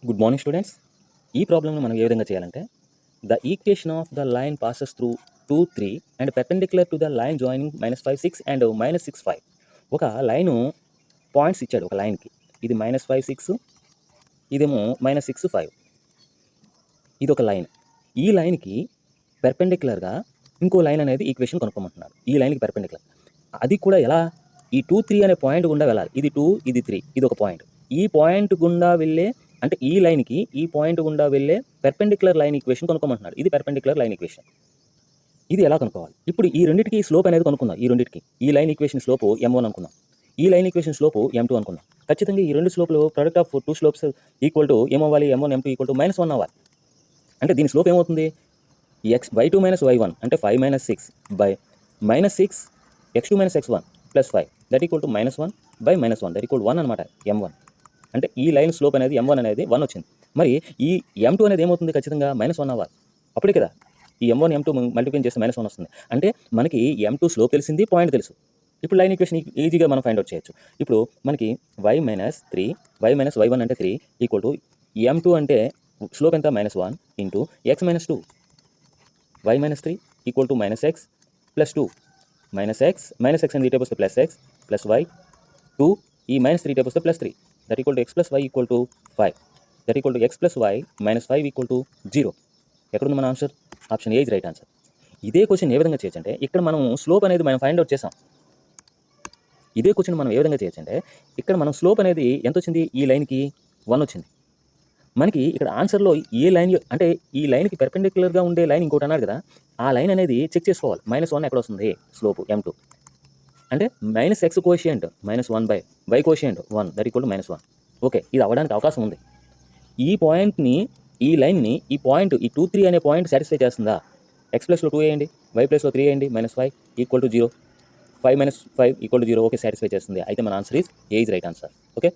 Good morning students. ఈ ప్రాబ్లమ్ని మనం ఏ విధంగా చేయాలంటే the equation of the line passes through 2, 3 and perpendicular to the line joining -5, 6 and -6, 5. ఒక లైను పాయింట్స్ ఇచ్చాడు ఒక లైన్కి. ఇది -5, 6, ఇదేమో -6, 5. ఇది ఒక లైన్. ఈ లైన్కి పెర్పెండిక్యులర్గా ఇంకో లైన్ అనేది ఈక్వేషన్ కనుక్కోమంటున్నాడు. ఈ లైన్కి పెర్పెండిక్యులర్, అది కూడా ఎలా? ఈ 2, 3 అనే పాయింట్ గుండా వెళ్ళాలి. ఇది 2, ఇది 3, ఇది ఒక పాయింట్. ఈ పాయింట్ గుండా వెళ్ళే, అంటే ఈ లైన్కి ఈ పాయింట్ గుండా వెళ్ళే పెర్పెండిక్యులర్ లైన్ ఈక్వేషన్ కనుక్కోమంటున్నాడు. ఇది పెర్పెండిక్యులర్ లైన్ ఈక్వేషన్. ఇది ఎలా కనుక్కోవాలి? ఇప్పుడు ఈ రెండింటికి స్లోప్ అనేది కనుక్కుందాం. ఈ రెండింటికి ఈ లైన్ ఈక్వేషన్ స్లోపు m1 అనుకుందాం, ఈ లైన్ ఈక్వేషన్ స్లోపు m2 అనుకుందాం. ఖచ్చితంగా ఈ రెండు స్లోప్లు product of 2 slopes equal to ఏమవ్వాలి? m1, m2 ఈక్వల్ టు -1 అవ్వాలి. అంటే దీని స్లోప్ ఏమవుతుంది? y2 - y1 అంటే 5 - 6 by -6 x2 - x1 plus 5 that equal to -1 by -1 that equal 1 అనమాట m1. అంటే ఈ లైన్ స్లోప్ అనేది m1 అనేది 1 వచ్చింది. మరి ఈ m2 అనేది ఏమవుతుంది? ఖచ్చితంగా -1 అవ్వాలి. అప్పుడే కదా ఈ m1 m2 మల్టిప్లై చేస్తే -1 వస్తుంది. అంటే మనకి m2 స్లోప్ తెలిసింది, పాయింట్ తెలుసు. ఇప్పుడు లైన్ ఈక్వేషన్ ఈజీగా మనం ఫైండ్ అవుట్ చేయొచ్చు. ఇప్పుడు మనకి y - 3 y - y1 అంటే 3 ఈక్వల్ టు m2 అంటే స్లోప్ ఎంత? -1 into x - 2 y - 3 equal to -x plus 2 -x అని ఇటే వస్తే +x ప్లస్ y 2 ఈ -3 ఇటే వస్తే +3 that equal to x plus y equal to 5 that equal to x plus y -5 equal to 0. ఎక్కడుంది మన answer? Option A is right answer. ఇదే question ఏ విధంగా చేయొచ్చు అంటే, ఇక్కడ మనం స్లోప్ అనేది మనం ఫైండ్ అవుట్ చేసాం. ఇదే క్వశ్చన్ మనం ఏ విధంగా చేయొచ్చు అంటే, ఇక్కడ మనం స్లోప్ అనేది ఎంత వచ్చింది? ఈ లైన్కి 1 వచ్చింది. మనకి ఇక్కడ ఆన్సర్లో ఏ లైన్ అంటే ఈ లైన్కి పెర్పెండిక్యులర్గా ఉండే లైన్ ఇంకోటి అన్నాడు కదా, ఆ లైన్ అనేది చెక్ చేసుకోవాలి. -1 ఎక్కడ వస్తుంది? స్లోపు m2 అంటే -x quotient -1 by y quotient 1 that equal to -1. Okay, ఇది అవ్వడానికి అవకాశం ఉంది. ఈ పాయింట్ని, ఈ లైన్ని ఈ పాయింట్, ఈ 2, 3 అనే పాయింట్ సాటిస్ఫై చేస్తుందా? x ప్లస్లో 2 వేయండి, y ప్లస్లో 3 వేయండి, -5 equal to 0, 5 - 5 equal to 0. Okay, satisfy చేస్తుంది. అయితే మన answer is A is right answer. Okay.